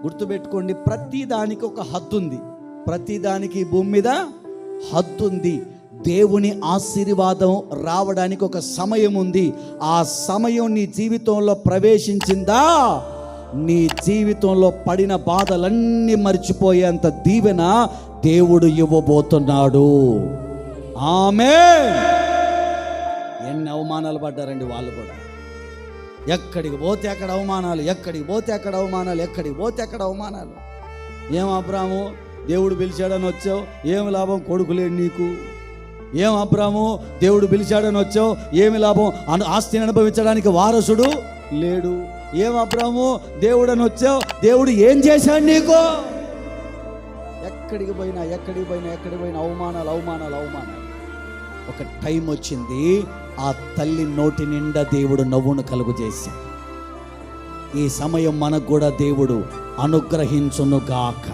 గుర్తుపెట్టుకోండి, ప్రతి దానికి ఒక హద్దు ఉంది. ప్రతి దానికి భూమి మీద హద్దు ఉంది. దేవుని ఆశీర్వాదం రావడానికి ఒక సమయం ఉంది. ఆ సమయం నీ జీవితంలో ప్రవేశించిందా, నీ జీవితంలో పడిన బాధలన్నీ మర్చిపోయేంత దీవెన దేవుడు ఇవ్వబోతున్నాడు. ఆమేన్. ఎన్ని అవమానాలు పడ్డారండి వాళ్ళు కూడా. ఎక్కడికి పోతే అక్కడ అవమానాలు, ఎక్కడికి పోతే అక్కడ అవమానాలు, ఎక్కడికి పోతే అక్కడ అవమానాలు. ఏం అబ్రాము, దేవుడు పిలిచాడని వచ్చావు, ఏమి లాభం, కొడుకు లేడు నీకు. ఏం అబ్రాము, దేవుడు పిలిచాడని వచ్చావు, ఏమి లాభం, ఆస్తిని అనుభవించడానికి వారసుడు లేడు. ఏం అబ్రాము, దేవుడని వచ్చావు, దేవుడు ఏం చేశాడు నీకు? ఎక్కడికి పోయినా అవమానాలు అవమానాలు అవమానాలు. ఒక టైం వచ్చింది, ఆ తల్లి నోటి నిండా దేవుడు నవ్వును కలుగు చేశాడు. ఈ సమయం మనకు కూడా దేవుడు అనుగ్రహించును గాక.